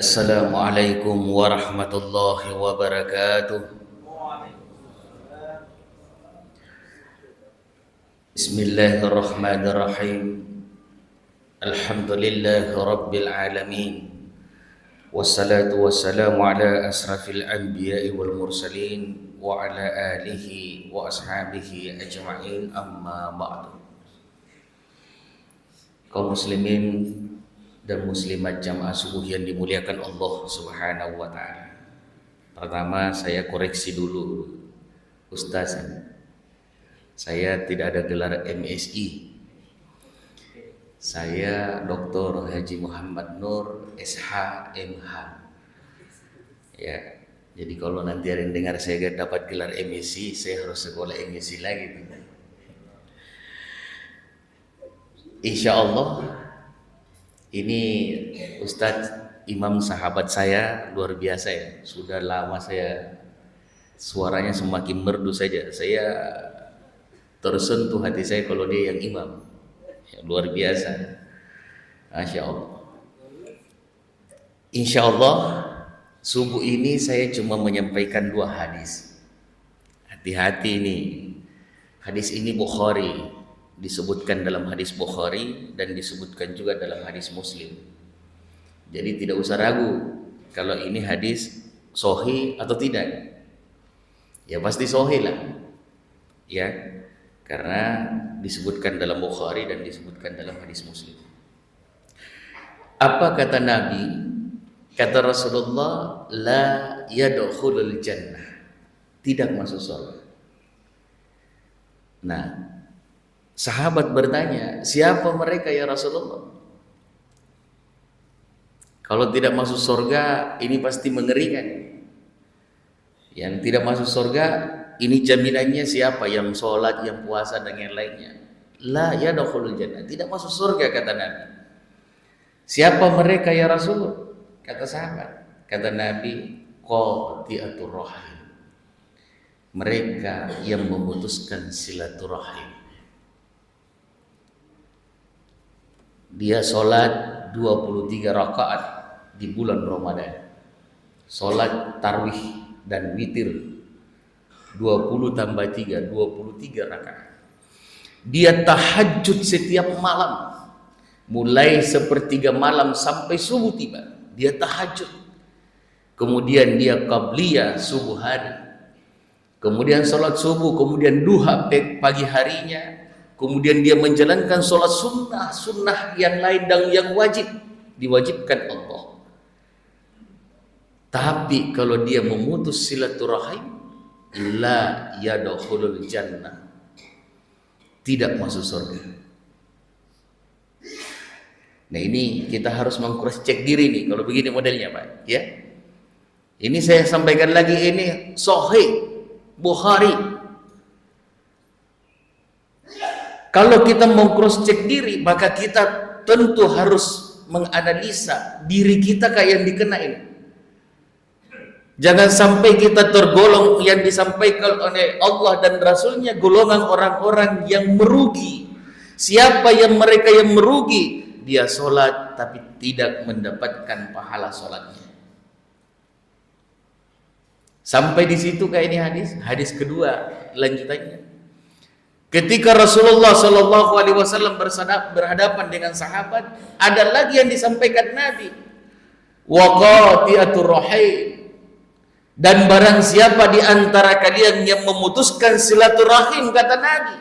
Assalamualaikum warahmatullahi wabarakatuh. Bismillahirrahmanirrahim. Alhamdulillahi rabbil alamin. Wassalatu wassalamu ala asrafil anbiya'i wal mursalin wa ala alihi wa ashabihi ajma'in, amma ba'du. Kaum muslimin dan muslimat jamaah subuh yang dimuliakan Allah Subhanahu wa taala. Pertama, saya koreksi dulu, Ustaz. Saya tidak ada gelar MSI. Saya Dr. Haji Muhammad Nur SH MH. Ya. Jadi kalau nanti ada yang dengar saya dapat gelar MSI, saya harus sekolah MSI lagi. Insya Allah ini Ustadz Imam sahabat saya luar biasa ya. Sudah lama saya suaranya semakin merdu saja. Saya tersentuh hati saya kalau dia yang imam ya, luar biasa. Masya Allah. Insya Allah subuh ini saya cuma menyampaikan 2 hadis. Hati-hati ini. Hadis ini Bukhari, disebutkan dalam hadis Bukhari dan disebutkan juga dalam hadis Muslim. Jadi tidak usah ragu kalau ini hadis sahih atau tidak. Ya pasti sahih lah. Ya, karena disebutkan dalam Bukhari dan disebutkan dalam hadis Muslim. Apa kata Nabi? Kata Rasulullah, la yadkhulul jannah. Tidak masuk surga. Nah, sahabat bertanya, siapa mereka ya Rasulullah? Kalau tidak masuk surga, ini pasti mengerikan. Yang tidak masuk surga, ini jaminannya siapa? Yang sholat, yang puasa, dan yang lainnya. La yadkhulul jannah. Tidak masuk surga, kata Nabi. Siapa mereka ya Rasulullah? Kata sahabat. Kata Nabi, qati'atur rahim. Mereka yang memutuskan silaturahim. Dia sholat 23 rakaat di bulan Ramadan. Sholat tarwih dan witir 20 tambah 3, 23 rakaat. Dia tahajud setiap malam, mulai sepertiga malam sampai subuh tiba. Dia tahajud. Kemudian dia qabliyah subuh hari. Kemudian sholat subuh, kemudian duha pagi harinya. Kemudian dia menjalankan sholat sunnah yang lain dan yang wajib, diwajibkan Allah. Tapi kalau dia memutus silaturahim, la yadkhulul jannah. Tidak masuk surga. Nah ini kita harus meng-cross check diri nih kalau begini modelnya Pak. Ya. Ini saya sampaikan lagi, ini sahih Bukhari. Kalau kita mau cross check diri, maka kita tentu harus menganalisa diri kita kayak yang dikena ini. Jangan sampai kita tergolong yang disampaikan oleh Allah dan Rasulnya, golongan orang-orang yang merugi. Siapa yang mereka yang merugi? Dia sholat tapi tidak mendapatkan pahala sholatnya. Sampai di situ kayak ini hadis kedua lanjutannya. Ketika Rasulullah Shallallahu Alaihi Wasallam berhadapan dengan sahabat, ada lagi yang disampaikan Nabi, waqati'atur rahim, dan barang siapa di antara kalian yang memutuskan silaturahim, kata Nabi,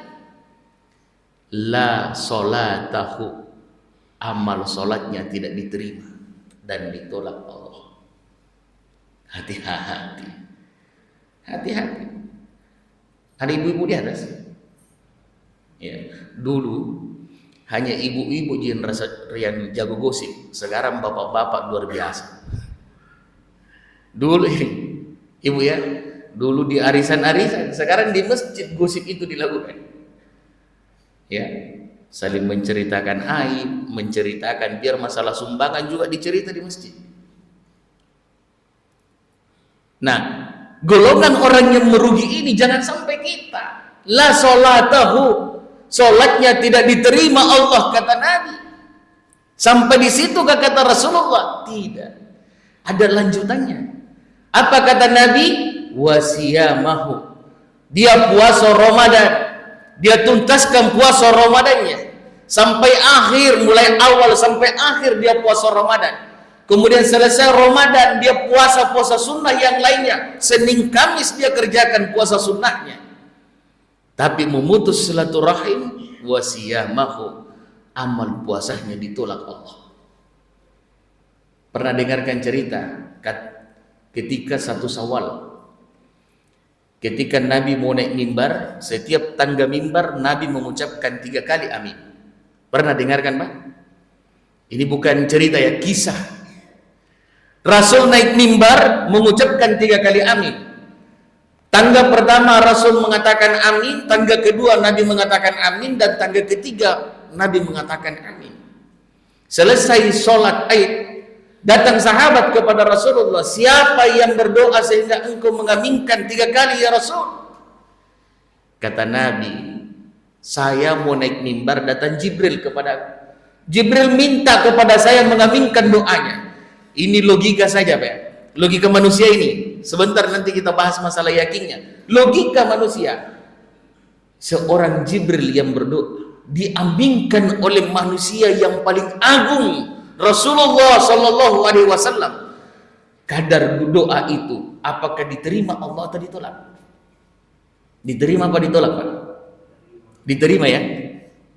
la solatahu, amal solatnya tidak diterima dan ditolak Allah. Hati-hati, hati-hati. Ada ibu-ibu di atas. Ya, dulu hanya ibu-ibu yang jago gosip. Sekarang bapak-bapak luar biasa. Dulu ibu ya, dulu di arisan-arisan, sekarang di masjid gosip itu dilakukan. Ya, saling menceritakan aib, menceritakan biar masalah sumbangan juga dicerita di masjid. Nah, golongan orang yang merugi ini jangan sampai kita. La solatahu, sholatnya tidak diterima Allah, kata Nabi. Sampai di situ kata Rasulullah, tidak. Ada lanjutannya. Apa kata Nabi? Wasiyamahu. Dia puasa Ramadan. Dia tuntaskan puasa Ramadannya sampai akhir, mulai awal sampai akhir dia puasa Ramadan. Kemudian selesai Ramadan dia puasa sunnah yang lainnya. Senin Kamis dia kerjakan puasa sunnahnya. Tapi memutus silaturahim, wasiyamahu, amal puasanya ditolak Allah. Pernah dengarkan cerita ketika 1 Syawal, ketika Nabi mau naik mimbar, setiap tangga mimbar Nabi mengucapkan 3 kali amin. Pernah dengarkan, Pak? Ini bukan cerita ya, kisah. Rasul naik mimbar mengucapkan 3 kali amin. Tangga pertama Rasul mengatakan amin, tangga kedua Nabi mengatakan amin, dan tangga ketiga Nabi mengatakan amin. Selesai sholat Aid, datang sahabat kepada Rasulullah, siapa yang berdoa sehingga engkau mengaminkan 3 kali ya Rasul? Kata Nabi, saya mau naik mimbar, datang Jibril kepada aku. Jibril minta kepada saya mengaminkan doanya. Ini logika saja, Pak. Logika manusia ini. Sebentar nanti kita bahas masalah yakinnya. Logika manusia. Seorang Jibril yang berdoa diaminkan oleh manusia yang paling agung, Rasulullah Sallallahu Alaihi Wasallam. Kadar doa itu apakah diterima Allah atau ditolak? Diterima apa ditolak, Pak? Diterima ya,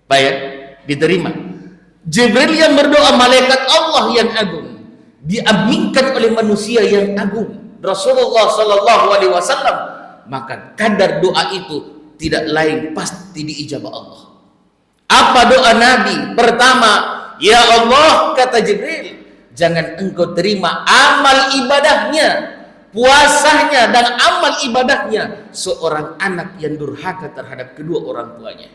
Pak ya? Diterima. Jibril yang berdoa, malaikat Allah yang agung, diaminkan oleh manusia yang agung, Rasulullah Sallallahu Alaihi Wasallam. Maka kadar doa itu tidak lain pasti diijabah Allah. Apa doa Nabi? Pertama, ya Allah, kata Jibril, jangan engkau terima amal ibadahnya, puasanya dan amal ibadahnya seorang anak yang durhaka terhadap kedua orang tuanya.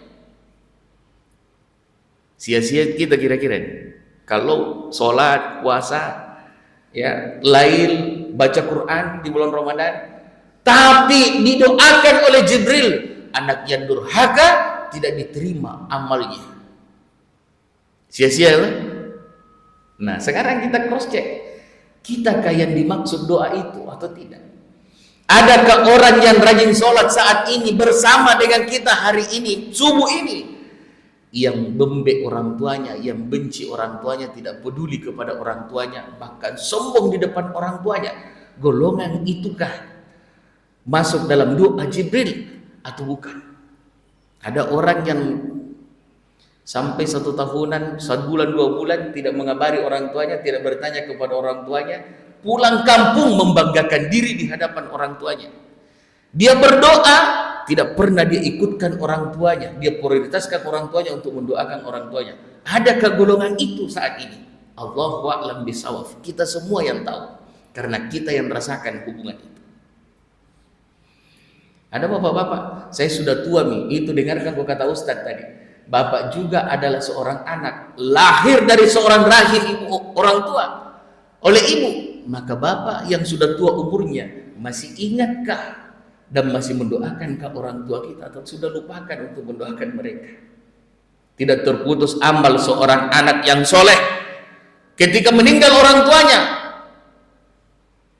Sia-sia kita kira-kira kalau sholat, puasa, ya, lail, baca Quran di bulan Ramadan, tapi didoakan oleh Jibril, anak yang durhaka tidak diterima amalnya. Sia-sia lah. Nah, sekarang kita cross check. Kitakah yang dimaksud doa itu atau tidak? Adakah orang yang rajin sholat saat ini bersama dengan kita hari ini, subuh ini, yang bembek orang tuanya, yang benci orang tuanya, tidak peduli kepada orang tuanya, bahkan sombong di depan orang tuanya? Golongan itukah masuk dalam doa Jibril atau bukan? Ada orang yang sampai 1 tahunan, 1 bulan, 2 bulan tidak mengabari orang tuanya, tidak bertanya kepada orang tuanya, pulang kampung membanggakan diri di hadapan orang tuanya. Dia berdoa, tidak pernah dia ikutkan orang tuanya, dia prioritaskan orang tuanya untuk mendoakan orang tuanya. Adakah golongan itu saat ini? Allahu a'lam bishawab. Kita semua yang tahu, karena kita yang merasakan hubungan itu. Ada bapak-bapak, saya sudah tua nih, itu dengarkan kata Ustadz tadi. Bapak juga adalah seorang anak, lahir dari seorang rahim ibu, orang tua, oleh ibu. Maka bapak yang sudah tua umurnya, masih ingatkah dan masih mendoakankah orang tua kita, atau sudah lupakan untuk mendoakan mereka? Tidak terputus amal seorang anak yang soleh ketika meninggal orang tuanya,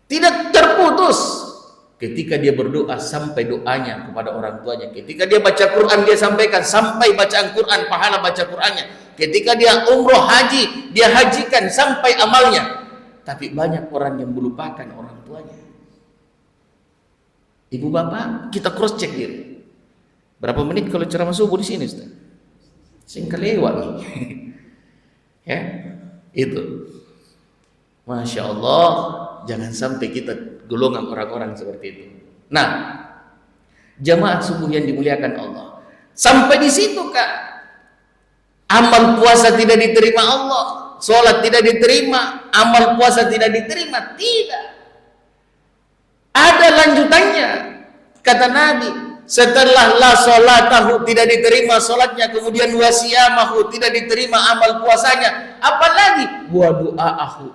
tidak terputus ketika dia berdoa sampai doanya kepada orang tuanya. Ketika dia baca Quran, dia sampaikan sampai bacaan Quran, pahala baca Qurannya. Ketika dia umroh haji, dia hajikan sampai amalnya. Tapi banyak orang yang melupakan orang tuanya. Ibu bapak, kita cross check diri. Berapa menit kalau ceramah subuh di sini, Ustaz? Singkat lewat nih. Ya, itu. Masya Allah, jangan sampai kita golongan orang-orang seperti itu. Nah, jamaah subuh yang dimuliakan Allah, sampai di situ Kak, amal puasa tidak diterima Allah, sholat tidak diterima, amal puasa tidak diterima? Tidak. Ada lanjutannya. Kata Nabi, setelah la sholatahu, tidak diterima sholatnya, kemudian wasiyamahu, tidak diterima amal puasanya, apalagi wa du'aahu,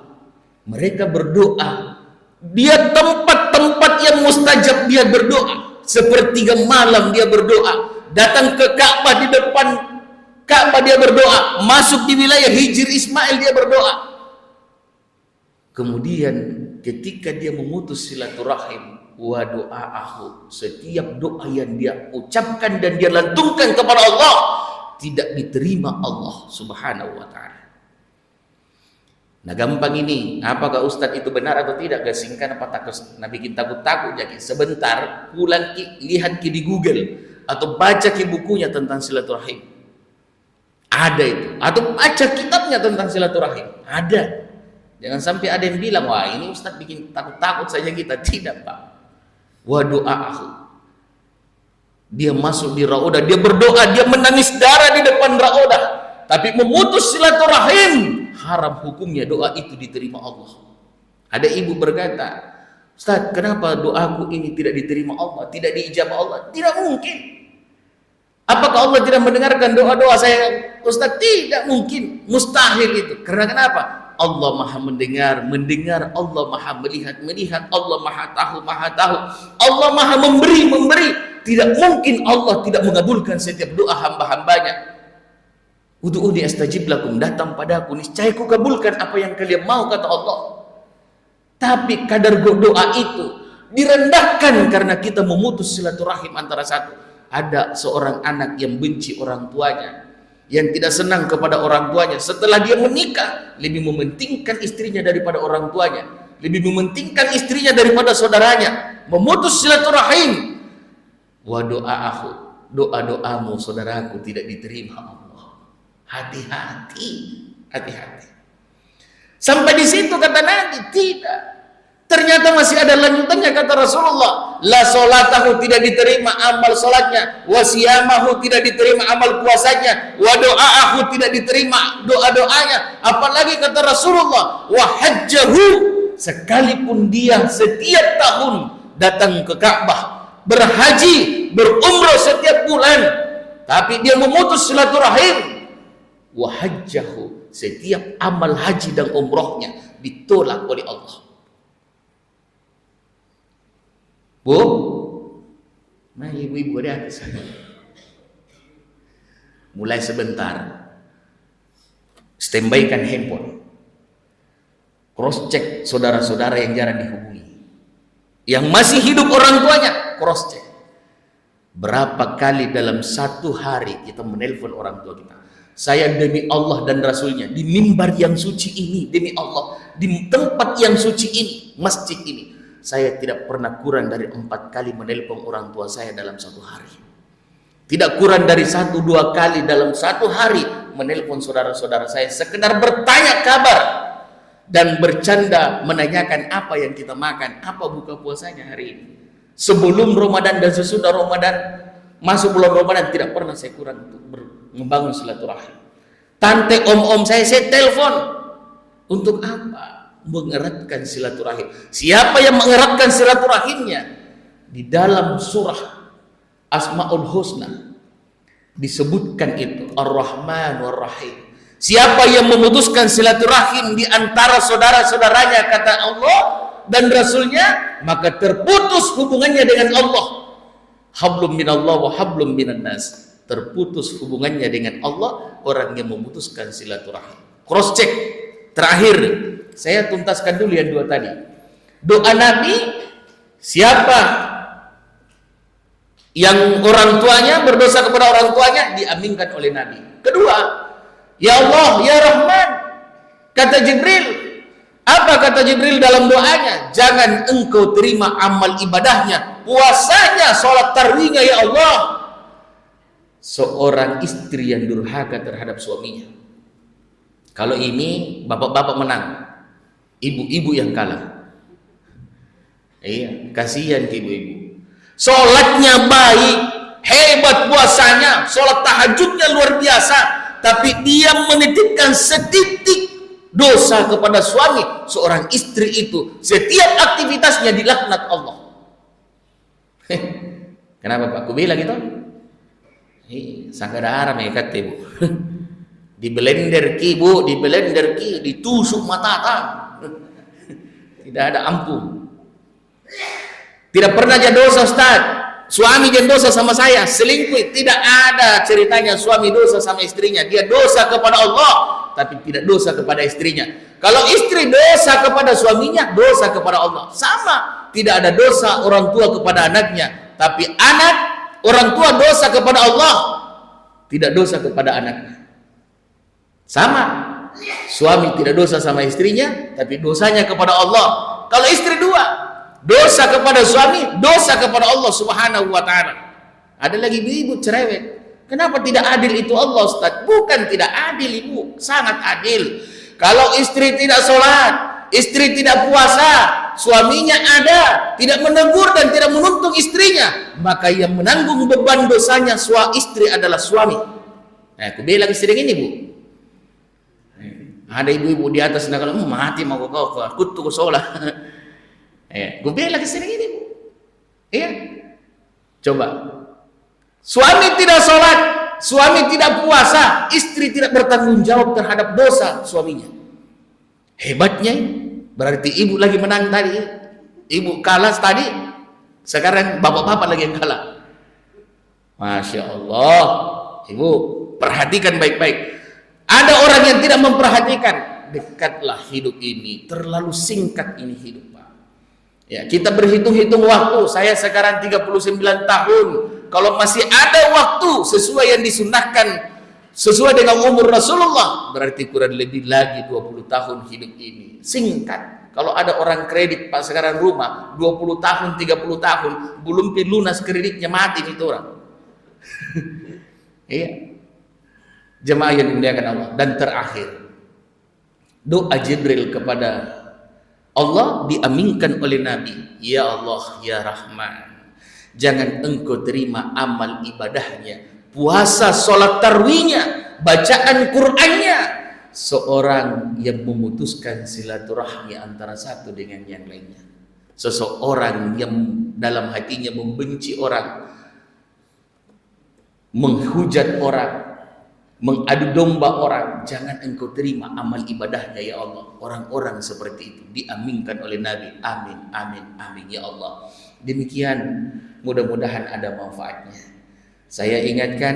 mereka berdoa. Dia tempat-tempat yang mustajab dia berdoa. Sepertiga malam dia berdoa. Datang ke Ka'bah, di depan Ka'bah dia berdoa. Masuk di wilayah Hijr Ismail dia berdoa. Kemudian ketika dia memutus silaturahim, wa doa'ahu, setiap doa yang dia ucapkan dan dia lantungkan kepada Allah tidak diterima Allah Subhanahu wa ta'ala. Nah, gampang ini, apakah Ustadz itu benar atau tidak? Gasingkan apa takut? Nah, bikin takut-takut. Jadi sebentar pulang lihat di Google atau baca bukunya tentang silaturahim, ada itu, atau baca kitabnya tentang silaturahim, ada. Jangan sampai ada yang bilang, wah ini Ustadz bikin takut-takut saja kita. Tidak, Pak. Wa doa'ahu, dia masuk di raudah, dia berdoa, dia menangis darah di depan raudah, tapi memutus silaturahim, haram hukumnya doa itu diterima Allah. Ada ibu berkata, Ustadz, kenapa doaku ini tidak diterima Allah, tidak diijabah Allah? Tidak mungkin. Apakah Allah tidak mendengarkan doa-doa saya, Ustadz? Tidak mungkin, mustahil itu. Karena kenapa? Allah maha mendengar, Allah maha melihat, Allah maha tahu, Allah maha memberi. Tidak mungkin Allah tidak mengabulkan setiap doa hamba-hambanya. Ud'uni astajib lakum, datang padaku niscaya ku kabulkan apa yang kalian mau, kata Allah. Tapi kadar doa itu direndahkan karena kita memutus silaturahim antara satu. Ada seorang anak yang benci orang tuanya, yang tidak senang kepada orang tuanya. Setelah dia menikah, lebih mementingkan istrinya daripada orang tuanya, lebih mementingkan istrinya daripada saudaranya, memutus silaturahim. Wa doa'ahu, doa-doamu saudaraku tidak diterima Allah. Hati-hati. Sampai di situ kata Nabi, tidak. Ternyata masih ada lanjutannya, kata Rasulullah, la solatahu, tidak diterima amal solatnya, wa siyamahu, tidak diterima amal puasanya, wa doa'ahu, tidak diterima doa-doanya. Apalagi kata Rasulullah, wa hajjahu, sekalipun dia setiap tahun datang ke Ka'bah, berhaji, berumrah setiap bulan, tapi dia memutus silaturahim, wa hajjahu, setiap amal haji dan umrohnya ditolak oleh Allah. Bu, nah ibu-ibu ada atas. Mulai sebentar, standby-kan handphone, cross check saudara-saudara yang jarang dihubungi, yang masih hidup orang tuanya, cross check. Berapa kali dalam satu hari kita menelpon orang tua kita? Saya demi Allah dan Rasulnya, di mimbar yang suci ini, demi Allah, di tempat yang suci ini, masjid ini, saya tidak pernah kurang dari 4 kali menelpon orang tua saya dalam satu hari. Tidak kurang dari 1-2 kali dalam satu hari menelpon saudara-saudara saya, sekedar bertanya kabar dan bercanda, menanyakan apa yang kita makan, apa buka puasanya hari ini. Sebelum Ramadan dan sesudah Ramadan, masuk bulan Ramadan, tidak pernah saya kurang untuk membangun silaturahim. Tante, om-om saya telepon. Untuk apa? Mengeratkan silaturahim. Siapa yang mengeratkan silaturahimnya? Di dalam surah Asmaul Husna disebutkan itu, Ar-Rahman War-Rahim. Siapa yang memutuskan silaturahim di antara saudara-saudaranya, kata Allah dan Rasulnya, maka terputus hubungannya dengan Allah. Hablum minallah wa hablum minan nas. Terputus hubungannya dengan Allah orang yang memutuskan silaturahim. Cross check. Terakhir, saya tuntaskan dulu yang 2 tadi. Doa Nabi, siapa yang orang tuanya berdosa kepada orang tuanya, diaminkan oleh Nabi. Kedua, ya Allah, ya Rahman, kata Jibril. Apa kata Jibril dalam doanya? Jangan engkau terima amal ibadahnya, puasanya, sholat tarawihnya, ya Allah. Seorang istri yang durhaka terhadap suaminya. Kalau ini bapak-bapak menang, ibu-ibu yang kalah. Iya, kasihan ke ibu-ibu. Sholatnya baik, hebat puasanya, sholat tahajudnya luar biasa, tapi dia menitipkan setitik dosa kepada suami. Seorang istri itu setiap aktivitasnya dilaknat Allah. Kenapa Pak? Aku bilang gitu. Sangat haram ya kata ibu. Di blender ki bu, di blender ki, ditusuk mata. Tidak ada ampun. Tidak pernah jadi dosa, Ustaz. Suami jadi dosa sama saya, selingkuh. Tidak ada ceritanya suami dosa sama istrinya. Dia dosa kepada Allah. tapi tidak dosa kepada istrinya. Kalau istri dosa kepada suaminya, dosa kepada Allah. Sama, tidak ada dosa orang tua kepada anaknya, tapi anak orang tua dosa kepada Allah, tidak dosa kepada anaknya. Sama, suami tidak dosa sama istrinya, tapi dosanya kepada Allah. Kalau istri dua, dosa kepada suami, dosa kepada Allah Subhanahu wa ta'ala. Ada lagi ibu cerewet. Kenapa tidak adil itu Allah, Ustaz? Bukan tidak adil, ibu, sangat adil. Kalau istri tidak sholat, istri tidak puasa, suaminya ada, tidak menegur dan tidak menuntun istrinya, maka yang menanggung beban dosanya istri adalah suami. Nah, aku bilang sering ini, Bu. Ada ibu-ibu di atas nakal, mati mau kau kutu sholat. Gue bilang sering ini, Bu. Iya. Coba. Suami tidak sholat, suami tidak puasa, istri tidak bertanggung jawab terhadap dosa suaminya. Hebatnya, berarti ibu lagi menang tadi. Ibu kalah tadi, sekarang bapak-bapak lagi yang kalah. Masya Allah. Ibu, perhatikan baik-baik. Ada orang yang tidak memperhatikan. Dekatlah hidup ini, terlalu singkat ini hidup, Pak. Ya, kita berhitung-hitung waktu. Saya sekarang 39 tahun. Kalau masih ada waktu sesuai yang disunnahkan, sesuai dengan umur Rasulullah, berarti kurang lebih lagi 20 tahun hidup ini. Singkat. Kalau ada orang kredit Pak sekarang rumah 20 tahun, 30 tahun, belum lunas kreditnya, mati itu orang. Iya. Jemaah yang dimuliakan Allah. Dan terakhir, doa Jibril kepada Allah diaminkan oleh Nabi. Ya Allah, ya Rahman, jangan engkau terima amal ibadahnya, puasa, sholat tarawihnya, bacaan Qur'annya, seorang yang memutuskan silaturahmi antara satu dengan yang lainnya. Seseorang yang dalam hatinya membenci orang, menghujat orang, mengadu domba orang, jangan engkau terima amal ibadahnya ya Allah. Orang-orang seperti itu diaminkan oleh Nabi. Amin, amin, amin ya Allah. Demikian, mudah-mudahan ada manfaatnya. Saya ingatkan,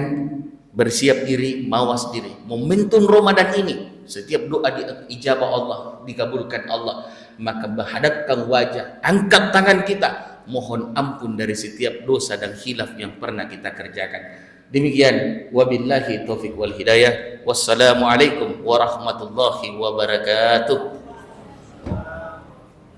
bersiap diri, mawas diri. Momentum Ramadan ini, setiap doa diijabah Allah, dikabulkan Allah. Maka menghadapkan wajah, angkat tangan kita, mohon ampun dari setiap dosa dan khilaf yang pernah kita kerjakan. Demikian, wabillahi taufiq wal hidayah. Wassalamualaikum warahmatullahi wabarakatuh.